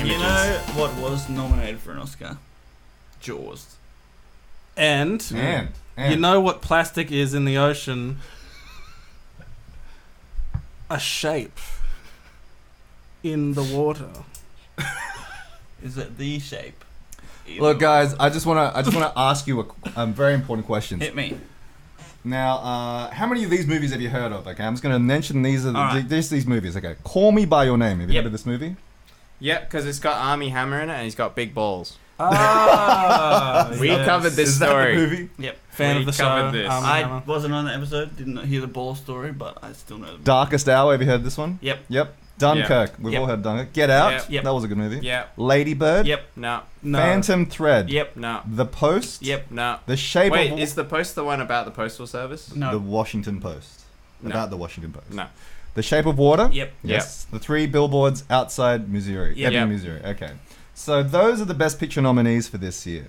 images. You know what was nominated for an Oscar? Jaws. And you know what plastic is in the ocean? A shape in the water. Is it the shape? Look, guys, I just wanna ask you a very important question. Hit me. Now, how many of these movies have you heard of? Okay, I'm just gonna mention these Alright. these movies. Okay, Call Me by Your Name. Have you heard of this movie? Yeah, because it's got Army Hammer in it and he's got big balls. Ah, We covered this Is that story. the movie? Yep. Fan We of the show. covered this. I wasn't on the episode, didn't hear the ball story, but I still know the Darkest Hour. Have you heard this one? Yep. Yep. Dunkirk. We've Yep. all heard Dunkirk. Get Out. Yep. Yep. That was a good movie. Yep. Lady Bird. Yep. No. No. Phantom Thread. Yep. No. The Post. Yep. No. The Shape Wait, of is the Post the one about the Postal Service? No. The Washington Post. No. About the Washington Post. No. The Shape of Water. Yep. Yes. The Three Billboards Outside Missouri. Yep. Ebbing, Yep. Missouri. Okay. So those are the Best Picture nominees for this year.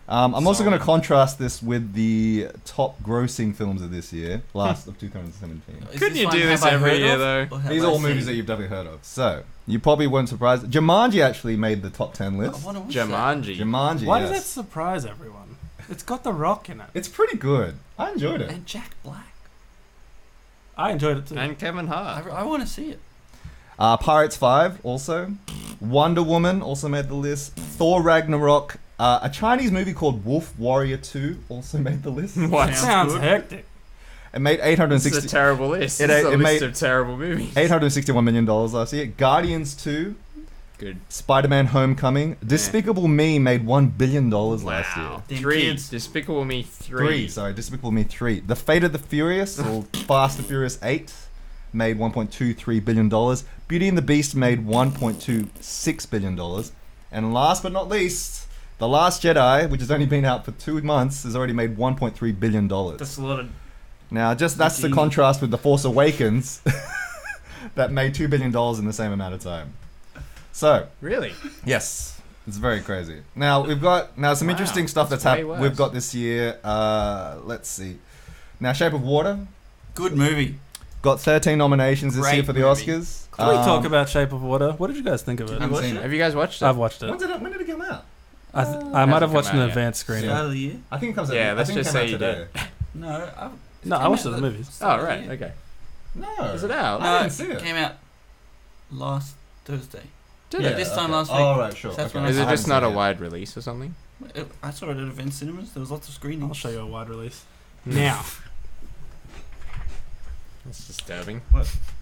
I'm also going to contrast this with the top grossing films of this year, last of 2017. Couldn't you do this every year, though? These are all movies that you've definitely heard of. So, you probably weren't surprised. Jumanji actually made the top 10 list. Jumanji. Jumanji, Why yes. does that surprise everyone? It's got The Rock in it. It's pretty good. I enjoyed it. And Jack Black. I enjoyed it too. And Kevin Hart. I want to see it. Pirates 5 also. Wonder Woman also made the list. Thor Ragnarok. A Chinese movie called Wolf Warrior 2 also made the list. What? Sounds good. hectic. It made This is a 860, terrible list. It- This is a it list made- of terrible movies. $861 million last year. Guardians 2. Good. Spider-Man Homecoming. Despicable Me made $1 billion last year. Wow. Damn 3. kids. Despicable Me 3. Despicable Me 3. The Fate of the Furious, or Fast and Furious 8, made $1.23 billion. Beauty and the Beast made $1.26 billion. And last but not least, The Last Jedi, which has only been out for 2 months, has already made $1.3 billion. That's a lot of. Now, that's the contrast with The Force Awakens, that made $2 billion in the same amount of time. So, Really? yes, it's very crazy. Now we've got some Wow, interesting stuff that's way happened. worse. We've got this year. Let's see. Now, Shape of Water Good movie. got 13 nominations this Great year for the movie. Oscars. Can we talk about Shape of Water? What did you guys think of it? Haven't seen it. Have you guys watched it? I've watched it. When did it come out? I might have Hasn't watched come an out yet. advanced screening. Start of the year? I think it comes out. Yeah, I let's think it just came out say you today. No. No, I watched it in the movies. Oh, right. Okay. No, Is it out? I didn't see it. Came out last Thursday. Did Yeah, it? this time last week. Oh, right, sure. That's okay. when I Is saw it I just haven't not a seen it. wide release or something? I saw it at Event Cinemas. There was lots of screenings. I'll show you a wide release. Now, That's disturbing.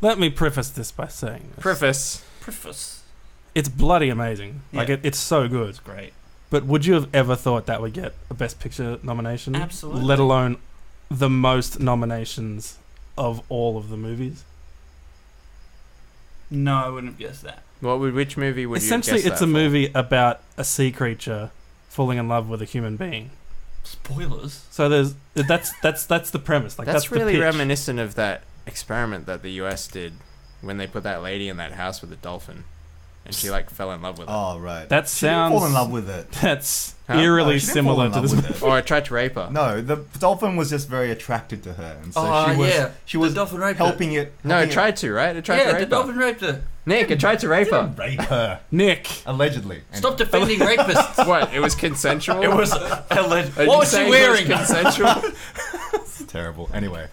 let me preface this by saying this. Preface. It's bloody amazing. Like, Yeah. it's so good. It's great. But would you have ever thought that would get a Best Picture nomination? Absolutely. Let alone the most nominations of all of the movies? No, I wouldn't have guessed that. Which movie would Essentially, you guess it's that a for? movie about a sea creature falling in love with a human being. Spoilers. So that's the premise. Like That's the really pitch. reminiscent of that experiment that the US did when they put that lady in that house with a dolphin, and she like fell in love with it. Oh, right. That She didn't sounds. fall in love with it. That's Huh? eerily No, she didn't fall similar in to love this with movie. it. Or I tried to rape her. No, the dolphin was just very attracted to her, and so Oh, she was yeah. she was The dolphin raped helping it. No, it helping tried to, right? It tried to Yeah, the rape dolphin her. raped her. Nick, it tried to rape her. rape her Nick, allegedly. Stop defending rapists. What? It was consensual? It was alleged. Are you What was she saying it wearing? consensual? It's terrible. Anyway,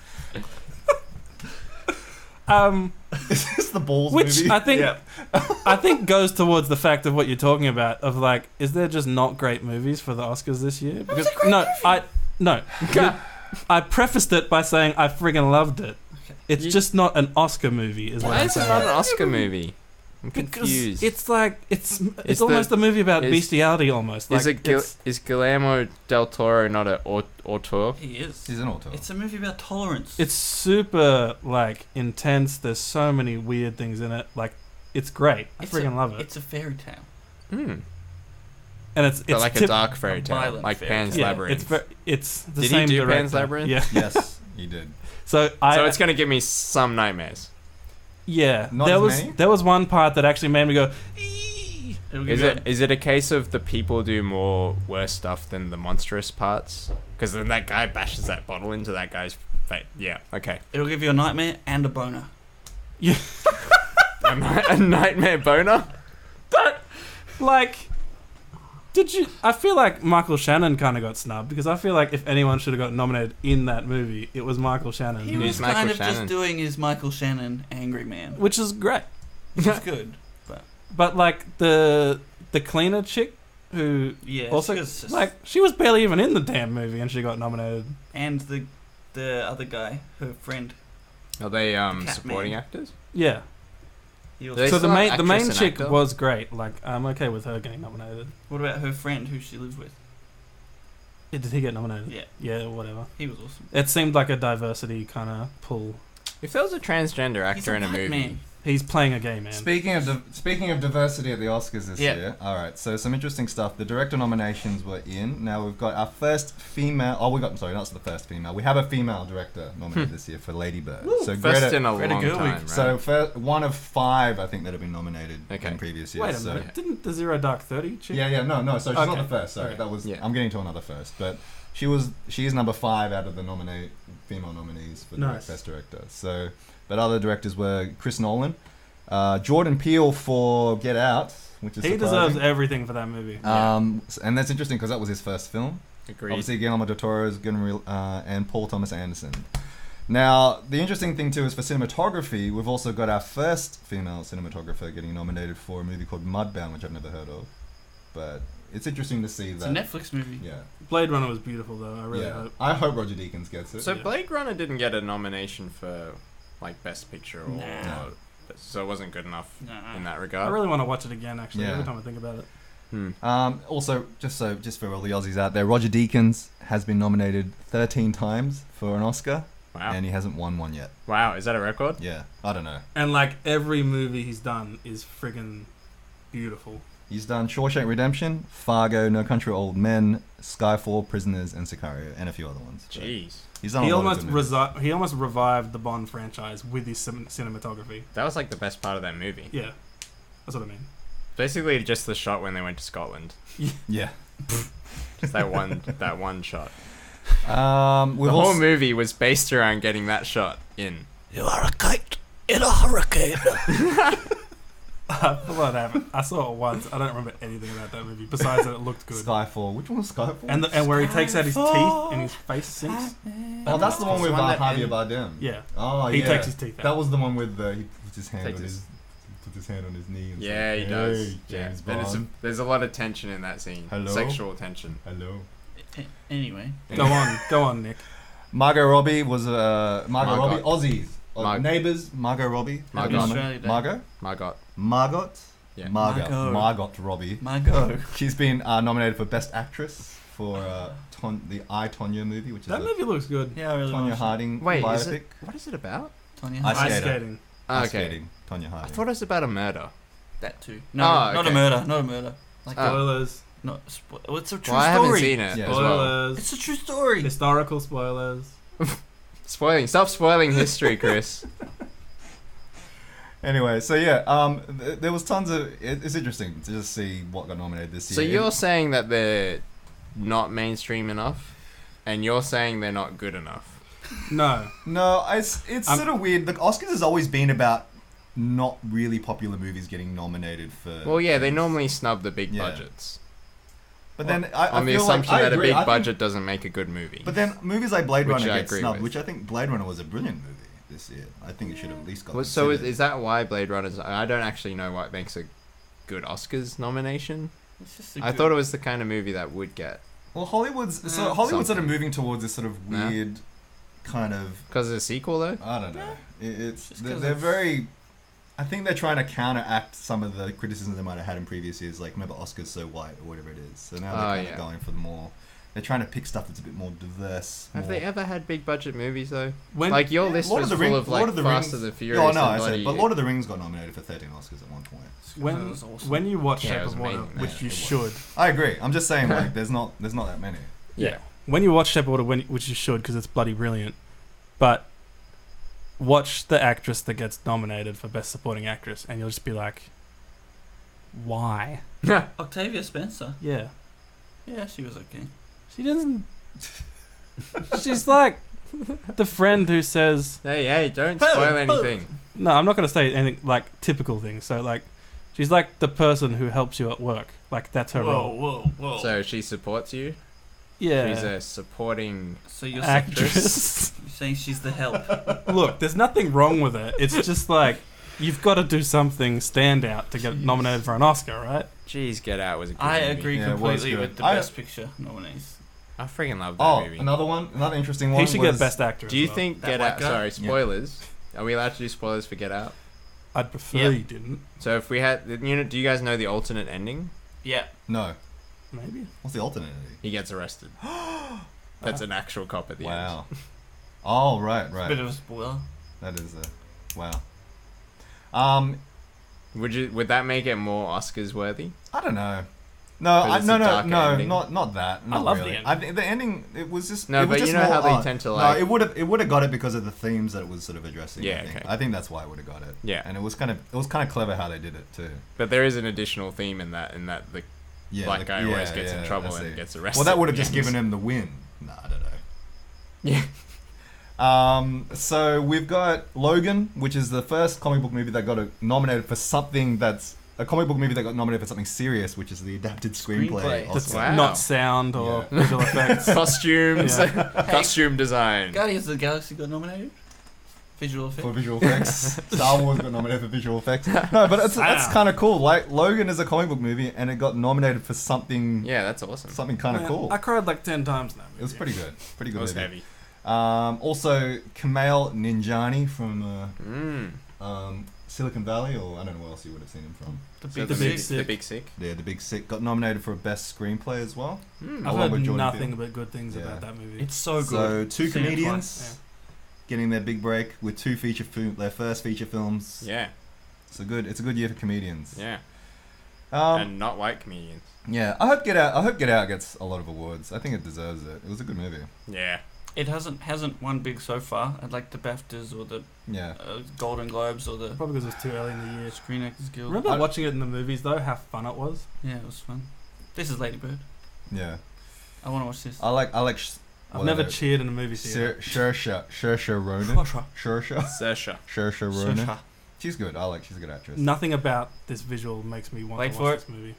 which is this the balls movie? I think goes towards the fact of what you're talking about. Of like, is there just not great movies for the Oscars this year? Because I prefaced it by saying I friggin' loved it. It's You- just not an Oscar movie, is what Why I'm is it saying. not an Oscar movie? I'm Because confused. it's like it's Is almost a movie about is- bestiality almost. Like, is Guillermo del Toro not an auteur? He is. He's an auteur. It's a movie about tolerance. it's super like intense. There's so many weird things in it. Like it's great. I friggin' love it. It's a fairy tale. And it's But like a tip- dark fairy tale, violent like fairy Pan's tale. yeah, Labyrinth. it's the Did he same do director. Pan's Labyrinth? Yeah. Yes, he did. So So it's gonna give me some nightmares. yeah. Not there as was many? there was one part that actually made me go. "Eee." It'll give Is you it a case of the people do more worse stuff than the monstrous parts? Because then that guy bashes that bottle into that guy's face. Yeah, okay. It'll give you a nightmare and a boner. A nightmare boner? Like, did you? I feel like Michael Shannon kind of got snubbed because I feel like if anyone should have got nominated in that movie, it was Michael Shannon, He Who's was Michael kind of Shannon? just doing his Michael Shannon angry man. which is great. Which is good. But like the cleaner chick who Yeah. also she was just, like she was barely even in the damn movie and she got nominated. and the other guy, her friend. Are they Cat supporting Man. actors? Yeah. He They also, So the still have main actress and chick actor? was great. Like I'm okay with her getting nominated. what about her friend who she lives with? Yeah, did he get nominated? Yeah, Yeah, whatever. he was awesome. It seemed like a diversity kind of pull. If there was a transgender He's actor in a white movie, man. He's playing a gay man. Speaking of diversity at the Oscars this Yeah. year, all right. So some interesting stuff. The director nominations were in. Now we've got our first female. Oh, not the first female. We have a female director nominated this year for Lady Bird. Woo. So first Greta. in a Greta long Gerwig. time, right? So one of 5, I think, that have been nominated Okay. in previous years. Wait a so. minute. Didn't the Zero Dark 30 chick? Yeah, no. So she's not Okay. the first. Sorry, Okay. that was. Yeah. I'm getting to another first, but she is number 5 out of the female nominees for Nice. best director. So, but other directors were Chris Nolan, Jordan Peele for Get Out, which is He surprising. deserves everything for that movie. And that's interesting because that was his first film. Agreed. Obviously, Guillermo del Toro's and Paul Thomas Anderson. Now, the interesting thing too is for cinematography, we've also got our first female cinematographer getting nominated for a movie called Mudbound, which I've never heard of. But it's interesting to see It's that. a Netflix movie. Yeah. Blade Runner was beautiful though. I really Yeah. hope. I hope Roger Deakins gets it. So Yeah. Blade Runner didn't get a nomination for like Best Picture or Nah. so it wasn't good enough Nah. in that I regard. really want to watch it again. Actually, Yeah. every time I think about it. Also, just for all the Aussies out there, Roger Deakins has been nominated 13 times for an Oscar, Wow. and he hasn't won one yet. Wow, is that a record? Yeah, I don't know. And like every movie he's done is friggin' beautiful. He's done Shawshank Redemption, Fargo, No Country for Old Men, Skyfall, Prisoners, and Sicario, and a few other ones. But Jeez. he's done He a lot almost of good movies. he almost revived the Bond franchise with his cinematography. That was like the best part of that movie. Yeah, that's what I mean. Basically just the shot when they went to Scotland. Yeah. Just that one shot. We've The whole also, movie was based around getting that shot in. You are a kite in a hurricane. I forgot that. I saw it once. I don't remember anything about that movie besides that it looked good. Skyfall. Which one was Skyfall? And where he takes out his teeth and his face sinks. oh, that's the one with one that Javier end- Bardem. Yeah, Oh, he yeah. takes his teeth out. That was the one with he puts his hand Takes on his- puts his hand on his knee. And Yeah, says, he does. "Hey, Yeah. James And Bond. there's a lot of tension in that scene. Hello? Sexual tension. Hello. Anyway. Go on, Nick. Margot Robbie was Margot Margot. Robbie Aussies. Neighbours. Margot Robbie. Margot. Australia Day. Margot. Margot. Yeah. Margot Robbie. Margot. She's been nominated for Best Actress for the I, Tonya movie, which is That a movie looks good. Yeah, I really Tonya want to Harding Wait, biopic. is it? What is it about? Tonya Ice Ice Skater. skating. Oh, Ice okay. skating. Tonya I Harding. thought it was about a murder. That too. No, Oh, not a okay. murder. Not a murder. Like Oh. Spoilers. not. Well, it's a true Well, I story. haven't seen it Yeah. as well. Spoilers. It's a true story. Historical spoilers. Stop spoiling history, Chris. Anyway, so yeah, there was tons of. It's interesting to just see what got nominated this year. So you're saying that they're not mainstream enough, and you're saying they're not good enough. No. No, it's I'm- sort of weird. The Oscars has always been about not really popular movies getting nominated for. Well, yeah, they things. normally snub the big Yeah. budgets But then I on the feel like, assumption I that a agree, big I think- budget doesn't make a good movie. But then movies like Blade Which Runner I get agree snubbed, with. which I think Blade Runner was a brilliant movie this year. I think it should have at least got. Well, so considered. is that why Blade Runner's? I don't actually know what makes a good Oscars nomination. It's just a I good- thought it was the kind of movie that would get Well, Hollywood's Yeah, sort of something. moving towards this sort of Yeah. weird kind of. because of the sequel though. I don't know. It's Just 'cause they're of- very. I think they're trying to counteract some of the criticism they might have had in previous years, like remember Oscars So White or whatever it is. So now they're Oh, kind yeah. of going for the more. They're trying to pick stuff that's a bit more diverse. Have more, they ever had big budget movies though? When Like your list Lord was of full the Rings- of like Lord of the Faster Rings- than Furious. Oh no, I and said, Bloody- but Lord of the Rings got nominated for 13 Oscars at one point. when That was awesome. when you watch Yeah, it Shape was of Water, amazing. which Yeah, you it was. should. I agree. I'm just saying, like, there's not that many. yeah. When you watch Shape of Water, which you should because it's bloody brilliant, but watch the actress that gets nominated for Best Supporting Actress, and you'll just be like, why? Octavia Spencer. Yeah, Yeah, she was okay. she doesn't. She's like the friend who says, Hey, don't spoil anything. no, I'm not gonna say anything like typical things. So like, She's like the person who helps you at work. Like that's her role. Whoa. So she supports you. Yeah. She's a supporting. So you're actress. You're saying she's the help. Look, there's nothing wrong with it. It's just like you've got to do something stand out to get nominated for an Oscar, right? Jeez, Get Out was a good I movie. agree Yeah, it was completely good. with the I- Best Picture nominees. I freaking love that Oh, movie. another interesting one. He should was, get Best Actor. Do you as well. think That Get white Out? guy? Sorry, spoilers. Are we allowed to do spoilers for Get Out? I'd prefer Yeah. you didn't. So if we had, do you guys know the alternate ending? Yeah. No. Maybe. What's the alternate ending? He gets arrested. That's an actual cop at the end. Wow. Oh, right. Bit of a spoiler. That is a wow. Would that make it more Oscars worthy? I don't know. No, 'Cause it's no, a no, darker no, ending. not that. Not love the really. ending. I think the ending. It was just. No, it was but just you know how more, they tend to, like- No, it would have got it because of the themes that it was sort of addressing. Yeah, I think. okay. I think that's why it would have got it. Yeah. And it was kind of clever how they did it too. But there is an additional theme in that the Yeah. black the- guy yeah, always gets in yeah, trouble I and see. gets arrested. Well, that would have at just the end. given him the win. Nah, I don't know. Yeah. So we've got Logan, which is the first comic book movie that got nominated for something that's a comic book movie that got nominated for something serious, which is the adapted screenplay. Screenplay. That's Oscar. Wow. not sound or Yeah. visual effects. Costumes, Yeah. costume design. Guardians of the Galaxy got nominated. Visual effect. For visual effects. Star Wars got nominated for visual effects. No, but that's kind of cool. Like Logan is a comic book movie, and it got nominated for something Yeah, that's awesome. something kind of Man, cool. I cried like 10 times now. It was pretty good. Pretty It good was movie. heavy. Also, Kumail Nanjiani from Mm. Silicon Valley, or I don't know where else you would have seen him from. The So Big The Big Sick. Sick. The Big Sick. Yeah, The Big Sick got nominated for Best Screenplay as well. Mm. I've along with heard Jordan nothing Peele. but good things Yeah. about that movie. It's so good. So two Seen it comedians twice. getting their big break with their first feature films. Yeah, It's a good year for comedians. yeah. Um, And not white comedians. yeah, I hope Get Out gets a lot of awards. I think it deserves it. It was a good movie. Yeah. It hasn't won big so far. I'd like the BAFTAs or the Yeah. Golden Globes or the Probably because it was too early in the year. Screen Actors Guild. Remember watching it in the movies though? How fun it was. Yeah, it was fun. This is Lady Bird. Yeah. I want to watch this. I like I've never cheered in a movie theater. Saoirse Ronan. Saoirse Saoirse. Ronan. Saoirse. She's good. She's a good actress. Nothing about this visual makes me want Wait to for watch it. this movie.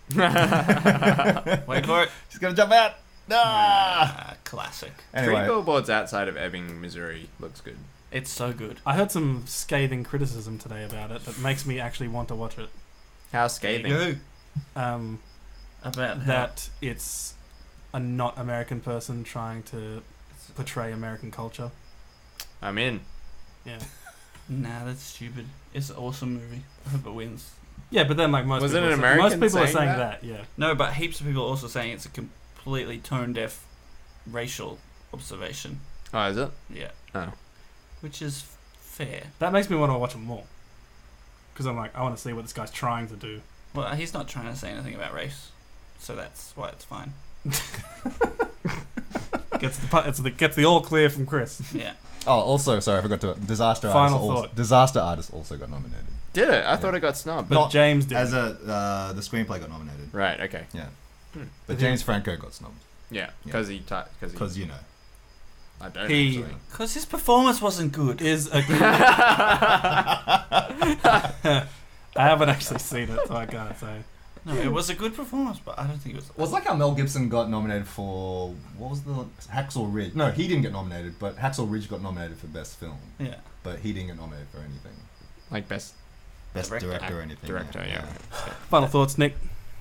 Wait for it. She's gonna jump out. Ah! Classic. Three Anyway, Billboards Outside of Ebbing, Missouri looks good. It's so good. I heard some scathing criticism today about it that makes me actually want to watch it. How scathing. There you go. Um, About that it's a not American person trying to portray American culture. I'm in. Yeah. Nah, that's stupid. It's an awesome movie. I hope it wins. Yeah, but then like most Was it people an are saying- most American people are saying saying that? that. Yeah. No, but heaps of people are also saying it's a completely tone deaf racial observation. Oh, is it? Yeah. Oh. Which is fair. That makes me want to watch it more. Because I'm like, I want to see what this guy's trying to do. Well, he's not trying to say anything about race, so that's why it's fine. Gets the all clear from Chris. Yeah. oh, also, sorry, I forgot to. Final thought. Disaster Artist also got nominated. Did it? I thought it got snubbed. But Not James did. As the screenplay got nominated, Right. Okay. but James Franco got snubbed Yeah. Yeah. Because because you know. I don't He- actually. Because his performance wasn't good. is a I haven't actually seen it, so I can't say. No, it was a good performance, but I don't think it was. Well, it's like how Mel Gibson got nominated for what was the Hacksaw Ridge? No, he didn't get nominated, but Hacksaw Ridge got nominated for best film, Yeah. but he didn't get nominated for anything. Like best Best Director. director or anything. director. Yeah. Final thoughts, Nick.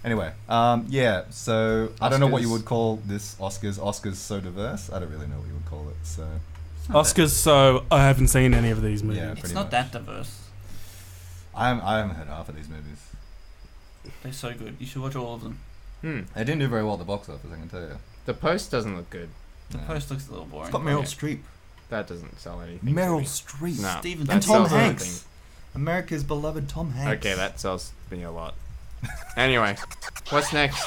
Anyway, yeah. So I don't know what you Oscars. would call this Oscars. Oscars so diverse. I don't really know what you would call it. So Oscars, so I haven't seen any of these movies. Yeah, It's pretty not much. that diverse. I haven't heard half of these movies. They're so good. You should watch all of them. They didn't do very well at the box office. I can tell you. The post doesn't look good. The Yeah. post looks a little boring. It's got Meryl Yeah. Streep. That doesn't sell anything. to Meryl me. Streep. No. Steven that And Tom sells Hanks. anything. America's beloved Tom Hanks. Okay, that sells me a lot. Anyway, what's next?